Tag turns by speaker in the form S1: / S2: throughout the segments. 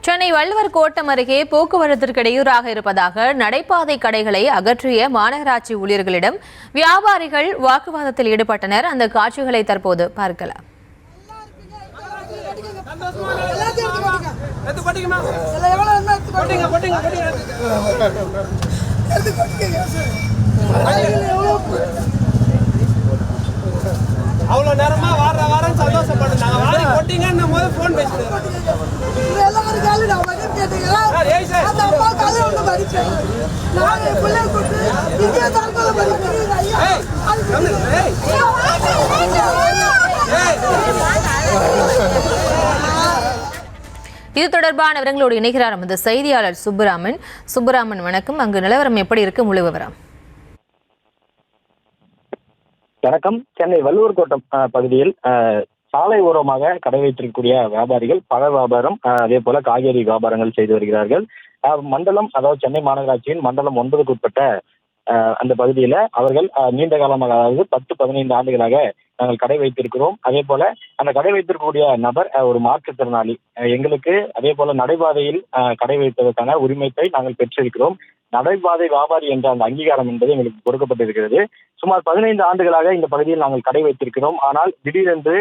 S1: சென்னை வள்ளுவர் கோட்டம் அருகே போக்குவரத்திற்கு இடையூறாக இருப்பதாக நடைபாதை கடைகளை அகற்றிய மாநகராட்சி ஊழியர்களிடம் வியாபாரிகள் வாக்குவாதத்தில் ஈடுபட்டனர். அந்த காட்சிகளை தற்போது பார்க்கலாம்.
S2: அவ்வளவு நேரமா வாரம் சந்தோஷப்படுறாங்க. போட்டீங்கன்னு போது போன் பேசுறேன்.
S1: இது தொடர்பான விவரங்களோடு இணைகிறார் நமது செய்தியாளர் சுப்புராமன். வணக்கம். அங்கு நிலவரம் எப்படி இருக்கு? முழு விவரம்.
S3: வணக்கம். சென்னை வள்ளுவர் கோட்டம் பகுதியில் சாலை ஓரமாக கடை வைத்திருக்கக்கூடிய வியாபாரிகள் பழ வியாபாரம் அதே போல காய்கறி வியாபாரங்கள் செய்து வருகிறார்கள். மண்டலம், அதாவது சென்னை மாநகராட்சியின் மண்டலம் 9க்கு உட்பட்ட அந்த பகுதியில அவர்கள் நீண்ட காலமாக, அதாவது 10-15 ஆண்டுகளாக நாங்கள் கடை வைத்திருக்கிறோம். அதே போல அந்த கடை வைத்திருக்கக்கூடிய நபர் ஒரு மாற்றுத்திறனாளி. எங்களுக்கு அதே போல நடைபாதையில் கடை வைப்பதற்கான உரிமத்தை நாங்கள் பெற்றிருக்கிறோம். நடைபாதை வியாபாரி என்ற அந்த அங்கீகாரம் என்பது எங்களுக்கு கொடுக்கப்பட்டிருக்கிறது. சுமார் 15 ஆண்டுகளாக இந்த பகுதியில் நாங்கள் கடை வைத்திருக்கிறோம். ஆனால் திடீரென்று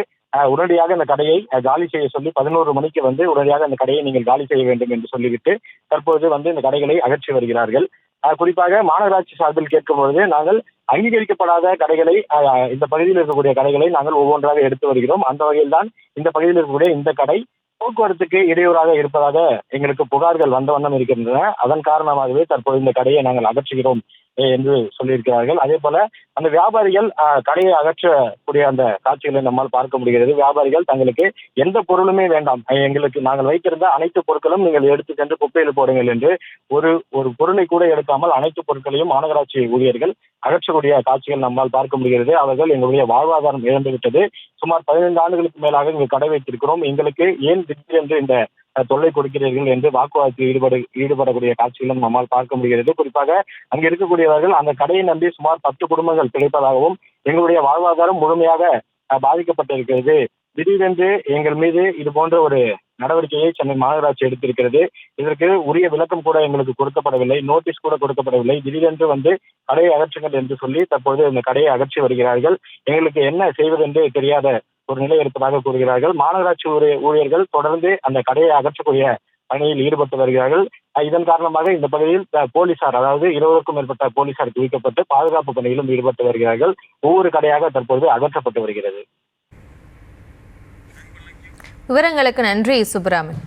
S3: உடனடியாக அந்த கடையை காலி செய்ய சொல்லி 11 மணிக்கு உடனடியாக அந்த கடையை நீங்கள் காலி செய்ய வேண்டும் என்று சொல்லிவிட்டு தற்போது இந்த கடைகளை அகற்றி வருகிறார்கள். குறிப்பாக மாநகராட்சி சார்பில் கேட்கும் பொழுது நாங்கள் அங்கீகரிக்கப்படாத கடைகளை, இந்த பகுதியில் இருக்கக்கூடிய கடைகளை நாங்கள் ஒவ்வொன்றாக எடுத்து வருகிறோம். அந்த வகையில் தான் இந்த பகுதியில் இருக்கக்கூடிய இந்த கடை போக்குவரத்துக்கு இடையூறாக இருப்பதாக எங்களுக்கு புகார்கள் வந்த வண்ணம் இருக்கின்றன. அதன் காரணமாகவே தற்போது இந்த கடையை நாங்கள் அகற்றுகிறோம் என்று சொல்லியிருக்கிறார்கள். அதே போல அந்த வியாபாரிகள் கடையை அகற்றக்கூடிய அந்த காட்சிகளை நம்மால் பார்க்க முடிகிறது. வியாபாரிகள் தங்களுக்கு எந்த பொருளுமே வேண்டாம், எங்களுக்கு நாங்கள் வைத்திருந்த அனைத்து பொருட்களும் நீங்கள் எடுத்து சென்று குப்பையில் போடுங்கள் என்று ஒரு பொருளை கூட எடுக்காமல் அனைத்து பொருட்களையும் மாநகராட்சி ஊழியர்கள் அகற்றக்கூடிய காட்சிகள் நம்மால் பார்க்க முடிகிறது. அவர்கள் எங்களுடைய வாழ்வாதாரம் இழந்துவிட்டது. சுமார் 15 ஆண்டுகளுக்கு மேலாக இங்கு கடை வைத்திருக்கிறோம், எங்களுக்கு ஏன் திடீரென்று இந்த தொல்லை கொடுக்கிறீர்கள் என்று வாக்குவாதத்தில் ஈடுபடக்கூடிய காட்சிகளும் நம்மால் பார்க்க முடிகிறது. குறிப்பாக அங்கு இருக்கக்கூடியவர்கள் அந்த கடையை நம்பி சுமார் 10 குடும்பங்கள் கிடைப்பதாகவும் எங்களுடைய வாழ்வாதாரம் முழுமையாக பாதிக்கப்பட்டிருக்கிறது. திடீரென்று எங்கள் மீது இது போன்ற ஒரு நடவடிக்கையை சென்னை மாநகராட்சி எடுத்திருக்கிறது. இதற்கு உரிய விளக்கம் கூட எங்களுக்கு கொடுக்கப்படவில்லை, நோட்டீஸ் கூட கொடுக்கப்படவில்லை. திடீரென்று கடையை அகற்றுங்கள் என்று சொல்லி தற்போது இந்த கடையை அகற்றி வருகிறார்கள். எங்களுக்கு என்ன செய்வதென்று தெரியாத ஒரு நிலை இருப்பதாக கூறுகிறார்கள். மாநகராட்சி ஊழியர்கள் தொடர்ந்து அந்த கடையை அகற்றக்கூடிய பணியில் ஈடுபட்டு வருகிறார்கள். இதன் காரணமாக இந்த பகுதியில் போலீசார், அதாவது 20க்கும் மேற்பட்ட போலீசார் குவிக்கப்பட்டு பாதுகாப்பு பணியிலும் ஈடுபட்டு வருகிறார்கள். ஒவ்வொரு கடையாக தற்போது அகற்றப்பட்டு வருகிறது.
S1: விவரங்களுக்கு நன்றி சுப்புராமன்.